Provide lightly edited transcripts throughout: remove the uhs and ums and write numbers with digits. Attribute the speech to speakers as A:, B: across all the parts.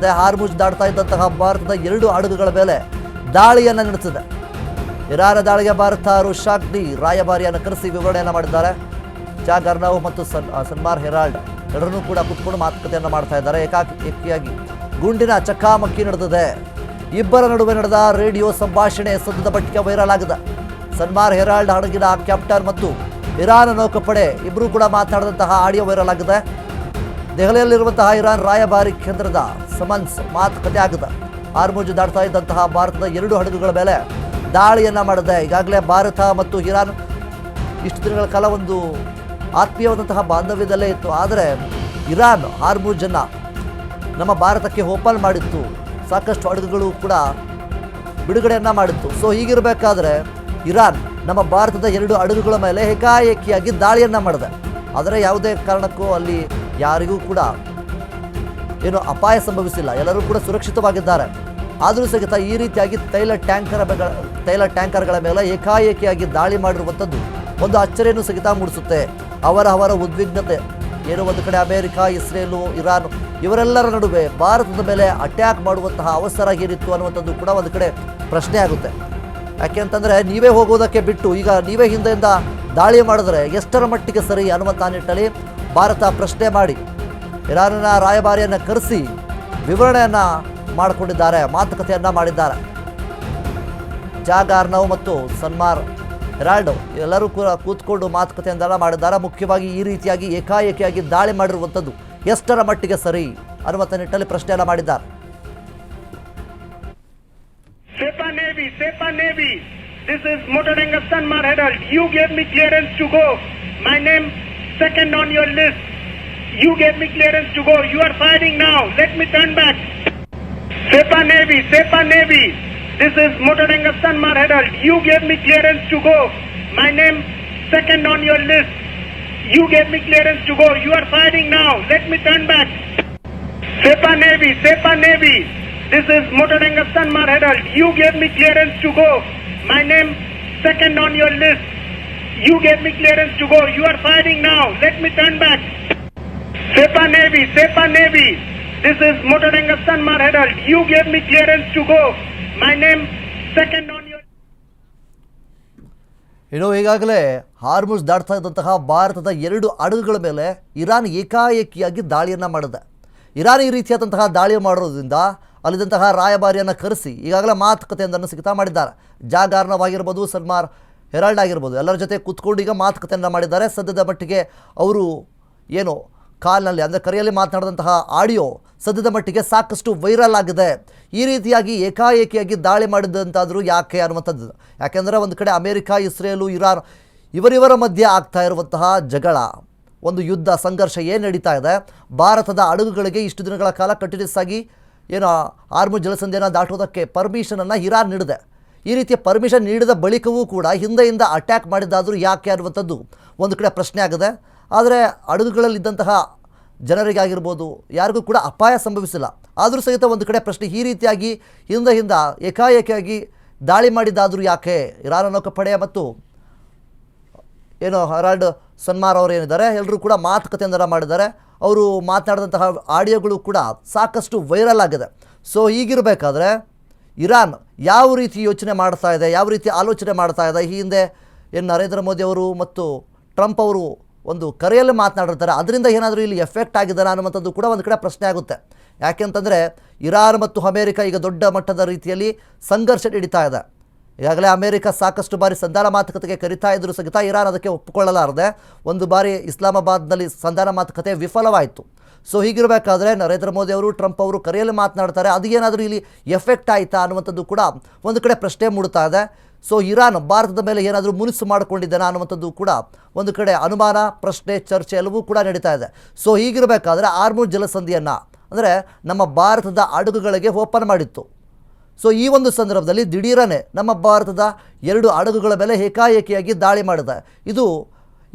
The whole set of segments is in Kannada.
A: ಮಾಡಿದೆ. ಹಾರ್ಮುಜ್ ದಾಟ್ತಾ ಇದ್ದಂತಹ ಭಾರತದ 2 ಹಡಗುಗಳ ಮೇಲೆ ದಾಳಿಯನ್ನು ನಡೆಸಿದೆ. ಇರಾನ್ ದಾಳಿಗೆ ಭಾರತ ರುಷಾಗ್ನಿ ರಾಯಭಾರಿಯನ್ನು ಕರೆಸಿ ವಿವರಣೆಯನ್ನು ಮಾಡಿದ್ದಾರೆ. ಜಾಕ್ ಅರ್ನವ್ ಮತ್ತು ಸನ್ಮಾರ್ ಹೆರಾಲ್ಡ್ ಎಲ್ಲರನ್ನೂ ಕೂಡ ಕುತ್ಕೊಂಡು ಮಾತುಕತೆಯನ್ನು ಮಾಡ್ತಾ ಇದ್ದಾರೆ. ಏಕಾಏಕಿಯಾಗಿ ಗುಂಡಿನ ಚಕಾಮಕಿ ನಡೆದಿದೆ. ಇಬ್ಬರ ನಡುವೆ ನಡೆದ ರೇಡಿಯೋ ಸಂಭಾಷಣೆ ಸದ್ಯದ ಮಟ್ಟಿಗೆ ವೈರಲ್ ಆಗಿದೆ. ಸನ್ಮಾರ್ ಹೆರಾಲ್ಡ್ ಹಡಗಿನ ಕ್ಯಾಪ್ಟನ್ ಮತ್ತು ಇರಾನ್ ನೌಕಾಪಡೆ ಇಬ್ಬರೂ ಕೂಡ ಮಾತನಾಡಿದಂತಹ ಆಡಿಯೋ ವೈರಲ್ ಆಗಿದೆ. ದೆಹಲಿಯಲ್ಲಿರುವಂತಹ ಇರಾನ್ ರಾಯಭಾರಿ ಕೇಂದ್ರದ ಸಮನ್ಸ್ ಮಾತುಕತೆ ಆಗಿದೆ. ಹಾರ್ಮುಜ್ ದಾಟ್ತಾ ಇದ್ದಂತಹ ಭಾರತದ 2 ಹಡಗುಗಳ ಮೇಲೆ ದಾಳಿಯನ್ನು ಮಾಡಿದೆ. ಈಗಾಗಲೇ ಭಾರತ ಮತ್ತು ಇರಾನ್ ಇಷ್ಟು ದಿನಗಳ ಕಾಲ ಒಂದು ಆತ್ಮೀಯವಾದಂತಹ ಬಾಂಧವ್ಯದಲ್ಲೇ ಇತ್ತು. ಆದರೆ ಇರಾನ್ ಹಾರ್ಮುಜನ್ನು ನಮ್ಮ ಭಾರತಕ್ಕೆ ಓಪನ್ ಮಾಡಿತ್ತು. ಸಾಕಷ್ಟು ಹಡಗುಗಳು ಕೂಡ ಬಿಡುಗಡೆಯನ್ನು ಮಾಡಿತ್ತು. ಸೊ ಹೀಗಿರಬೇಕಾದ್ರೆ ಇರಾನ್ ನಮ್ಮ ಭಾರತದ 2 ಹಡಗುಗಳ ಮೇಲೆ ಏಕಾಏಕಿಯಾಗಿ ದಾಳಿಯನ್ನು ಮಾಡಿದೆ. ಆದರೆ ಯಾವುದೇ ಕಾರಣಕ್ಕೂ ಅಲ್ಲಿ ಯಾರಿಗೂ ಕೂಡ ಏನು ಅಪಾಯ ಸಂಭವಿಸಿಲ್ಲ. ಎಲ್ಲರೂ ಕೂಡ ಸುರಕ್ಷಿತವಾಗಿದ್ದಾರೆ. ಆದರೂ ಸಹಿತ ಈ ರೀತಿಯಾಗಿ ತೈಲ ಟ್ಯಾಂಕರ್ಗಳ ಮೇಲೆ ಏಕಾಏಕಿಯಾಗಿ ದಾಳಿ ಮಾಡಿರುವಂಥದ್ದು ಒಂದು ಅಚ್ಚರಿಯನ್ನು ಸಹಿತ ಮೂಡಿಸುತ್ತೆ. ಅವರ ಉದ್ವಿಗ್ನತೆ ಏನು ಒಂದು ಕಡೆ ಅಮೆರಿಕ, ಇಸ್ರೇಲು, ಇರಾನ್ ಇವರೆಲ್ಲರ ನಡುವೆ ಭಾರತದ ಮೇಲೆ ಅಟ್ಯಾಕ್ ಮಾಡುವಂತಹ ಅವಸರ ಏನಿತ್ತು ಅನ್ನುವಂಥದ್ದು ಕೂಡ ಒಂದು ಕಡೆ ಪ್ರಶ್ನೆ ಆಗುತ್ತೆ. ಯಾಕೆಂತಂದರೆ ನೀವೇ ಹೋಗೋದಕ್ಕೆ ಬಿಟ್ಟು ಈಗ ನೀವೇ ಹಿಂದೆಯಿಂದ ದಾಳಿ ಮಾಡಿದ್ರೆ ಎಷ್ಟರ ಮಟ್ಟಿಗೆ ಸರಿ ಅನ್ನುವಂಥ ನಿಟ್ಟಿನಲ್ಲಿ ಭಾರತ ಪ್ರಶ್ನೆ ಮಾಡಿ ಇರಾನಿನ ರಾಯಭಾರಿಯನ್ನು ಕರೆಸಿ ವಿವರಣೆಯನ್ನು ಮಾಡಿಕೊಂಡಿದ್ದಾರೆ, ಮಾತುಕತೆಯನ್ನು ಮಾಡಿದ್ದಾರೆ. ಜಾಕ್ ಅರ್ನವ್ ಮತ್ತು ಸನ್ಮಾರ್ ಹೆರಾಲ್ಡ್ ಎಲ್ಲರೂ ಕೂಡ ಕೂತ್ಕೊಂಡು ಮಾತುಕತೆಯನ್ನೆಲ್ಲ ಮಾಡಿದ್ದಾರೆ. ಮುಖ್ಯವಾಗಿ ಈ ರೀತಿಯಾಗಿ ಏಕಾಏಕಿಯಾಗಿ ದಾಳಿ ಮಾಡಿರುವಂಥದ್ದು ಎಷ್ಟರ ಮಟ್ಟಿಗೆ ಸರಿ ಅನ್ನುವಂಥ ನಿಟ್ಟಿನಲ್ಲಿ ಪ್ರಶ್ನೆಯನ್ನು ಮಾಡಿದ್ದಾರೆ.
B: Sepa Navy, this is Motoranga Sanmar Herald. You gave me clearance to go. My name second on your list. You gave me clearance to go. You are firing now. Let me turn back. Sepa Navy, this is Motoranga Sanmar Herald. You gave me clearance to go. My name second on your list. You gave me clearance to go. You are firing now. Let me turn back. Sepa Navy, this is Motoranga Sanmar Herald. You gave me clearance to go. My name second on your list. You gave me clearance to go. You are firing now. Let me turn back. Sepa Navy, this is Motoranga Sanmar Herald. You gave me clearance to go. My name second on your.
A: ಇನ್ನು ಈಗಾಗಲೇ ಹಾರ್ಮುಜ್ ದಾಟ್ತಾ ಇದ್ದಂತಹ ಭಾರತದ 2 ಹಡಗುಗಳ ಮೇಲೆ ಇರಾನ್ ಏಕಾಏಕಿಯಾಗಿ ದಾಳಿಯನ್ನು ಮಾಡಿದೆ. ಇರಾನ್ ಈ ರೀತಿಯಾದಂತಹ ದಾಳಿ ಮಾಡೋದ್ರಿಂದ ಅಲ್ಲಿದ್ದಂತಹ ರಾಯಭಾರಿಯನ್ನು ಕರೆಸಿ ಈಗಾಗಲೇ ಮಾತುಕತೆಯನ್ನು ಸಿಗ್ತಾ ಮಾಡಿದ್ದಾರೆ. ಜಾಕ್ ಅರ್ನವ್ ಆಗಿರ್ಬೋದು, ಸನ್ಮಾರ್ ಹೆರಾಲ್ಡ್ ಆಗಿರ್ಬೋದು, ಎಲ್ಲರ ಜೊತೆ ಕೂತ್ಕೊಂಡು ಈಗ ಮಾತುಕತೆಯನ್ನು ಮಾಡಿದ್ದಾರೆ. ಸದ್ಯದ ಮಟ್ಟಿಗೆ ಅವರು ಏನು ಕಾಲ್ನಲ್ಲಿ ಅಂದರೆ ಕರೆಯಲ್ಲಿ ಮಾತನಾಡಿದಂತಹ ಆಡಿಯೋ ಸದ್ಯದ ಮಟ್ಟಿಗೆ ಸಾಕಷ್ಟು ವೈರಲ್ ಆಗಿದೆ. ಈ ರೀತಿಯಾಗಿ ಏಕಾಏಕಿಯಾಗಿ ದಾಳಿ ಮಾಡಿದಂತಾದರೂ ಯಾಕೆ ಅನ್ನುವಂಥದ್ದು. ಯಾಕೆಂದರೆ ಒಂದು ಕಡೆ ಅಮೆರಿಕ, ಇಸ್ರೇಲು, ಇರಾನ್ ಇವರಿವರ ಮಧ್ಯೆ ಆಗ್ತಾ ಇರುವಂತಹ ಜಗಳ, ಒಂದು ಯುದ್ಧ ಸಂಘರ್ಷ ಏನು ನಡೀತಾ ಇದೆ. ಭಾರತದ ಹಡಗುಗಳಿಗೆ ಇಷ್ಟು ದಿನಗಳ ಕಾಲ ಕಂಟಿನ್ಯೂಸ್ ಆಗಿ ಏನು ಹಾರ್ಮುಜ್ ಜಲಸಂಧಿಯನ್ನು ದಾಟುವುದಕ್ಕೆ ಪರ್ಮಿಷನನ್ನು ಇರಾನ್ ನೀಡಿದೆ. ಈ ರೀತಿಯ ಪರ್ಮಿಷನ್ ನೀಡಿದ ಬಳಿಕವೂ ಕೂಡ ಹಿಂದೆಯಿಂದ ಅಟ್ಯಾಕ್ ಮಾಡಿದ್ದಾದರೂ ಯಾಕೆ ಅನ್ನುವಂಥದ್ದು ಒಂದು ಕಡೆ ಪ್ರಶ್ನೆ ಆಗಿದೆ. ಆದರೆ ಹಡಗುಗಳಲ್ಲಿದ್ದಂತಹ ಜನರಿಗಾಗಿರ್ಬೋದು ಯಾರಿಗೂ ಕೂಡ ಅಪಾಯ ಸಂಭವಿಸಿಲ್ಲ. ಆದರೂ ಸಹಿತ ಒಂದು ಕಡೆ ಪ್ರಶ್ನೆ ಈ ರೀತಿಯಾಗಿ ಹಿಂದೆ ಏಕಾಏಕಿಯಾಗಿ ದಾಳಿ ಮಾಡಿದ್ದಾದರೂ ಯಾಕೆ. ಇರಾನ್ ನೌಕಾಪಡೆ ಮತ್ತು ಏನು ಹೆರಾಲ್ಡ್ ಸನ್ಮಾರ್ ಅವರು ಏನಿದ್ದಾರೆ ಎಲ್ಲರೂ ಕೂಡ ಮಾತುಕತೆಯನ್ನು ಮಾಡಿದ್ದಾರೆ. ಅವರು ಮಾತನಾಡಿದಂತಹ ಆಡಿಯೋಗಳು ಕೂಡ ಸಾಕಷ್ಟು ವೈರಲ್ ಆಗಿದೆ. ಸೊ ಹೀಗಿರಬೇಕಾದ್ರೆ ಇರಾನ್ ಯಾವ ರೀತಿ ಯೋಚನೆ ಮಾಡ್ತಾ ಇದೆ, ಯಾವ ರೀತಿ ಆಲೋಚನೆ ಮಾಡ್ತಾ ಇದೆ, ಈ ಹಿಂದೆ ಏನು ನರೇಂದ್ರ ಮೋದಿ ಅವರು ಮತ್ತು ಟ್ರಂಪ್ ಅವರು ಒಂದು ಕರೆಯಲ್ಲಿ ಮಾತನಾಡಿರ್ತಾರೆ, ಅದರಿಂದ ಏನಾದರೂ ಇಲ್ಲಿ ಎಫೆಕ್ಟ್ ಆಗಿದ್ದಾರೆ ಅನ್ನುವಂಥದ್ದು ಕೂಡ ಒಂದು ಕಡೆ ಪ್ರಶ್ನೆ ಆಗುತ್ತೆ. ಯಾಕೆಂತಂದರೆ ಇರಾನ್ ಮತ್ತು ಅಮೇರಿಕ ಈಗ ದೊಡ್ಡ ಮಟ್ಟದ ರೀತಿಯಲ್ಲಿ ಸಂಘರ್ಷ ನಡೀತಾ ಇದೆ. ಈಗಾಗಲೇ ಅಮೇರಿಕ ಸಾಕಷ್ಟು ಬಾರಿ ಸಂಧಾನ ಮಾತುಕತೆಗೆ ಕರೀತಾ ಇದ್ದರೂ ಸಹಿತ ಇರಾನ್ ಅದಕ್ಕೆ ಒಪ್ಪಿಕೊಳ್ಳಲಾರದೆ ಒಂದು ಬಾರಿ ಇಸ್ಲಾಮಾಬಾದ್ನಲ್ಲಿ ಸಂಧಾನ ಮಾತುಕತೆ ವಿಫಲವಾಯಿತು. ಸೊ ಹೀಗಿರಬೇಕಾದ್ರೆ ನರೇಂದ್ರ ಮೋದಿ ಅವರು, ಟ್ರಂಪ್ ಅವರು ಕರೆಯಲ್ಲಿ ಮಾತನಾಡ್ತಾರೆ, ಅದು ಏನಾದರೂ ಇಲ್ಲಿ ಎಫೆಕ್ಟ್ ಆಯಿತಾ ಅನ್ನುವಂಥದ್ದು ಕೂಡ ಒಂದು ಕಡೆ ಪ್ರಶ್ನೆ ಮೂಡ್ತಾ ಇದೆ. ಸೊ ಇರಾನ್ ಭಾರತದ ಮೇಲೆ ಏನಾದರೂ ಮುನಿಸು ಮಾಡಿಕೊಂಡಿದ್ದಾನೆ ಅನ್ನುವಂಥದ್ದು ಕೂಡ ಒಂದು ಕಡೆ ಅನುಮಾನ, ಪ್ರಶ್ನೆ, ಚರ್ಚೆ ಎಲ್ಲವೂ ಕೂಡ ನಡೀತಾ ಇದೆ. ಸೊ ಹೀಗಿರಬೇಕಾದ್ರೆ ಹಾರ್ಮುಜ್ ಜಲಸಂಧಿಯನ್ನು ಅಂದರೆ ನಮ್ಮ ಭಾರತದ ಹಡಗುಗಳಿಗೆ ಓಪನ್ ಮಾಡಿತ್ತು. ಸೊ ಈ ಒಂದು ಸಂದರ್ಭದಲ್ಲಿ ದಿಢೀರನೆ ನಮ್ಮ ಭಾರತದ 2 ಹಡಗುಗಳ ಮೇಲೆ ಏಕಾಏಕಿಯಾಗಿ ದಾಳಿ ಮಾಡಿದೆ. ಇದು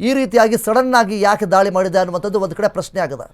A: ಈ ರೀತಿಯಾಗಿ ಸಡನ್ನಾಗಿ ಯಾಕೆ ದಾಳಿ ಮಾಡಿದೆ ಅನ್ನುವಂಥದ್ದು ಒಂದು ಕಡೆ ಪ್ರಶ್ನೆ ಆಗಿದೆ.